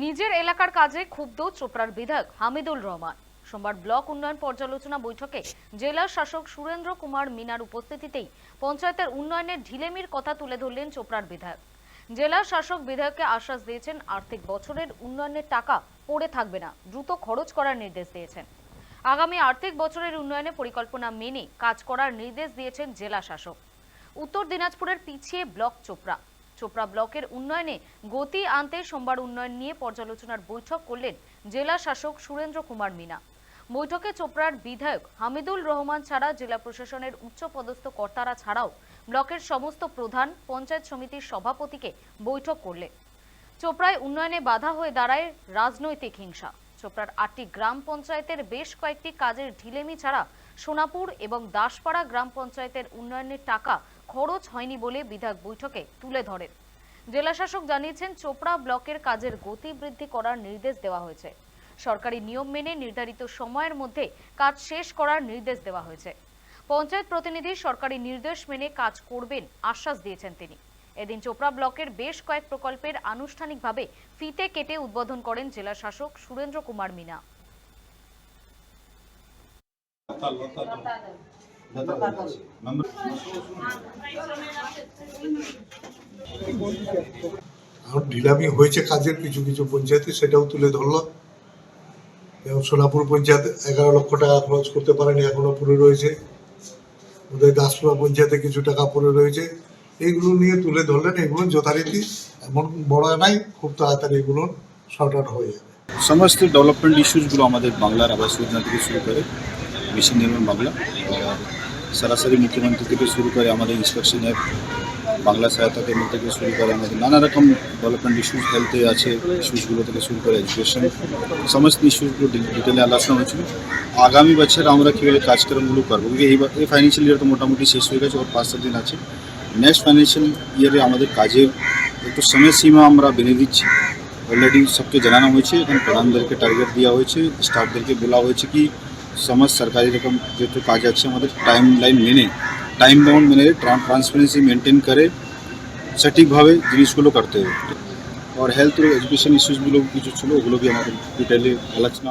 নিজের এলাকার কাজে ক্ষুব্ধ চোপড়ার বিধায়ক হামিদুল রহমান। সোমবার ব্লক উন্নয়ন পর্যালোচনা বৈঠকে জেলা শাসক সুরেন্দ্র কুমার মিনার উপস্থিতিতেই পঞ্চায়েতের উন্নয়নের ঢিলেমির কথা তুলে ধরলেন চোপড়ার বিধায়ক। জেলা শাসক বিধায়ককে আশ্বাস দিয়েছেন আর্থিক বছরের উন্নয়নের টাকা পড়ে থাকবে না, দ্রুত খরচ করার নির্দেশ দিয়েছেন। আগামী আর্থিক বছরের উন্নয়নে পরিকল্পনা মেনে কাজ করার নির্দেশ দিয়েছেন জেলা শাসক। উত্তর দিনাজপুরের পিছিয়ে ব্লক চোপড়া ব্লকের উন্নয়নে গতি আনতে সোমবার উন্নয়ন নিয়ে পর্যালোচনার বৈঠক করলেন জেলা শাসক সুরেন্দ্র কুমার মিনা। বৈঠকে চোপড়ার বিধায়ক হামিদুল রহমান ছাড়া জেলা প্রশাসনের উচ্চপদস্থ কর্তারা ছাড়াও ব্লকের সমস্ত প্রধান, পঞ্চায়েত সমিতির সভাপতিকে বৈঠক করলেন। চোপড়ায় উন্নয়নে বাধা হয়ে দাঁড়ায় রাজনৈতিক হিংসা। চোপড়ার 8টি গ্রাম পঞ্চায়েতের বেশ কয়েকটি কাজের ঢিলেমি ছাড়া সোনাপুর এবং দাসপাড়া গ্রাম পঞ্চায়েতের উন্নয়নের টাকা খরচ হয়নি বলে বিধায়ক বৈঠকে তুলে ধরেন। জেলাশাসক জানিয়েছেন চোপড়া ব্লকের কাজের গতি বৃদ্ধি করার নির্দেশ দেওয়া হয়েছে। সরকারি নিয়ম মেনে নির্ধারিত সময়ের মধ্যে কাজ শেষ করার নির্দেশ দেওয়া হয়েছে। পঞ্চায়েত প্রতিনিধি সরকারি নির্দেশ মেনে কাজ করবেন আশ্বাস দিয়েছেন তিনি। এদিন চোপড়া ব্লকের বেশ কয়েক প্রকল্পের আনুষ্ঠানিকভাবে ফিতে কেটে উদ্বোধন করেন জেলা শাসক সুরেন্দ্র কুমার মিনা। ঢিলামি হয়েছে কাজের কিছু কিছু পঞ্চায়েতে, সেটাও তুলে ধরল। এবং সোনাপুর পঞ্চায়েত 11 লক্ষ টাকা খরচ করতে পারেনি, এখনো পড়ে রয়েছে। ওদের দাসপুরা পঞ্চায়েতে কিছু টাকা পড়ে রয়েছে। এইগুলো নিয়ে তুলে ধরলেন। এগুলো যথারীতি এমন বড় নাই, খুব তাড়াতাড়ি এগুলো শর্ট আউট হয়ে যাবে। সমস্ত ডেভেলপমেন্ট ইস্যুসগুলো আমাদের বাংলার আবাস যোজনা থেকে শুরু করে মিশন নির্মাণ বাংলা, সরাসরি মুখ্যমন্ত্রী থেকে শুরু করে আমাদের ইন্সপেকশন অ্যাপ, বাংলা সহায়তা কেন্দ্র থেকে শুরু করে আমাদের নানা রকম ডেভেলপমেন্ট ইস্যুস, হেলথে আছে ইস্যুসগুলো থেকে শুরু করে এডুকেশন, সমস্ত ইস্যুসগুলো ডিটেলে আলোচনা হয়েছিল। আগামী বছর আমরা কীভাবে কাজকর্মগুলো করবো, এই ফাইন্যান্সিয়াল ইয়ার তো মোটামুটি শেষ হয়ে গেছে, ওর 5-7 দিন আছে। নেক্সট ফাইন্যান্সিয়াল ইয়ারে আমাদের কাজের একটু সময়সীমা আমরা বেঁধে দিচ্ছি। অলরেডি সবকে জানানো হয়েছে, এখানে প্রধানদেরকে টার্গেট দেওয়া হয়েছে, স্টাফদেরকে বলা হয়েছে কি সমস্ত সরকারি রকম যেহেতু কাজ আছে আমাদের টাইম লাইন মেনে, টাইম বাউন্ড মেনে, ট্রান্সপারেন্সি মেনটেন করে সঠিকভাবে জিনিসগুলো করতে হবে। আর হেলথ ও এডুকেশন ইস্যুসগুলো কিছু ছিল, ওগুলো কি আমাদের ডিটেলে আলোচনা।